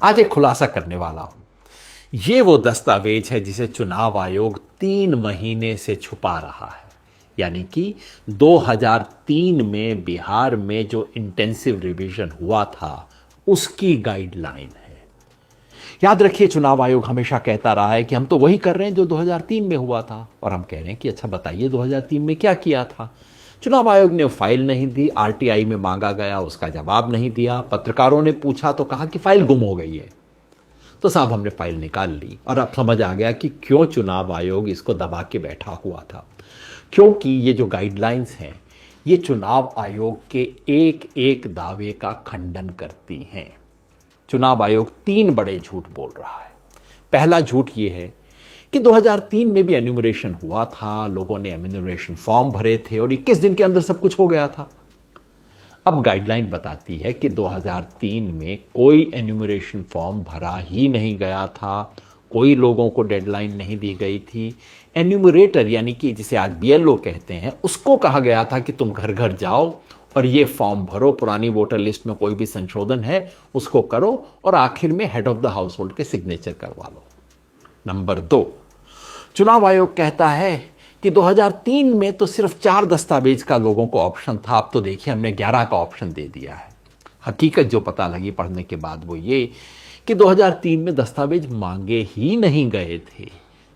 आज एक खुलासा करने वाला हूं। ये वो दस्तावेज है जिसे चुनाव आयोग 3 महीने से छुपा रहा है। यानी कि 2003 में बिहार में जो इंटेंसिव रिवीजन हुआ था उसकी गाइडलाइन है। याद रखिए, चुनाव आयोग हमेशा कहता रहा है कि हम तो वही कर रहे हैं जो 2003 में हुआ था। और हम कह रहे हैं कि अच्छा बताइए 2003 में क्या किया था। चुनाव आयोग ने फाइल नहीं दी, आरटीआई में मांगा गया, उसका जवाब नहीं दिया। पत्रकारों ने पूछा तो कहा कि फाइल गुम हो गई है। तो साहब हमने फाइल निकाल ली और अब समझ आ गया कि क्यों चुनाव आयोग इसको दबा के बैठा हुआ था। क्योंकि ये जो गाइडलाइंस हैं ये चुनाव आयोग के एक एक दावे का खंडन करती हैं। चुनाव आयोग 3 बड़े झूठ बोल रहा है। पहला झूठ ये है कि 2003 में भी एन्यूमरेशन हुआ था, लोगों ने एन्यूमरेशन फॉर्म भरे थे और 21 दिन के अंदर सब कुछ हो गया था। अब गाइडलाइन बताती है कि 2003 में कोई एन्यूमरेशन फॉर्म भरा ही नहीं गया था, कोई लोगों को डेडलाइन नहीं दी गई थी। एन्यूमरेटर यानी कि जिसे आज बीएलओ कहते हैं, उसको कहा गया था कि तुम घर घर जाओ और ये फॉर्म भरो, पुरानी वोटर लिस्ट में कोई भी संशोधन है उसको करो और आखिर में head of the house hold के सिग्नेचर करवा लो। नंबर 2, चुनाव आयोग कहता है कि 2003 में तो सिर्फ 4 दस्तावेज का लोगों को ऑप्शन था, अब तो देखिए हमने 11 का ऑप्शन दे दिया है। हकीकत जो पता लगी पढ़ने के बाद वो ये कि 2003 में दस्तावेज मांगे ही नहीं गए थे।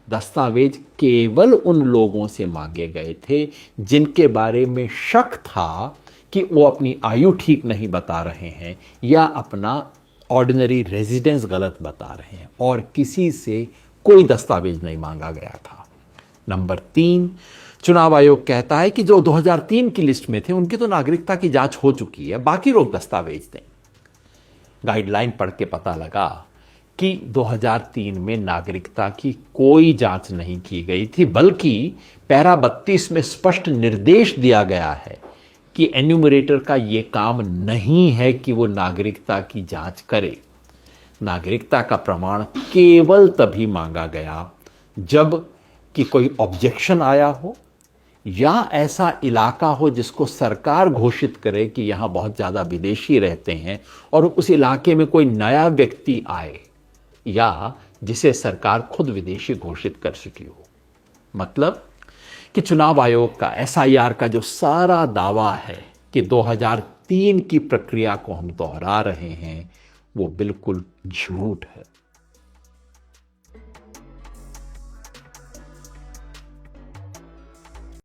दस्तावेज केवल उन लोगों से मांगे गए थे जिनके बारे में शक था कि वो अपनी आयु ठीक नहीं बता रहे हैं या अपना ऑर्डिनरी रेजिडेंस गलत बता रहे हैं, और किसी से कोई दस्तावेज नहीं मांगा गया था। नंबर 3, चुनाव आयोग कहता है कि जो 2003 की लिस्ट में थे उनकी तो नागरिकता की जांच हो चुकी है, बाकी लोग दस्तावेज दें। गाइडलाइन पढ़ के पता लगा कि 2003 में नागरिकता की कोई जांच नहीं की गई थी, बल्कि पैरा 32 में स्पष्ट निर्देश दिया गया है कि एन्यूमरेटर का यह काम नहीं है कि वो नागरिकता की जांच करे। नागरिकता का प्रमाण केवल तभी मांगा गया जब कि कोई ऑब्जेक्शन आया हो या ऐसा इलाका हो जिसको सरकार घोषित करे कि यहां बहुत ज्यादा विदेशी रहते हैं और उस इलाके में कोई नया व्यक्ति आए या जिसे सरकार खुद विदेशी घोषित कर चुकी हो। मतलब कि चुनाव आयोग का एसआईआर का जो सारा दावा है कि 2003 की प्रक्रिया को हम दोहरा रहे हैं वो बिल्कुल झूठ है।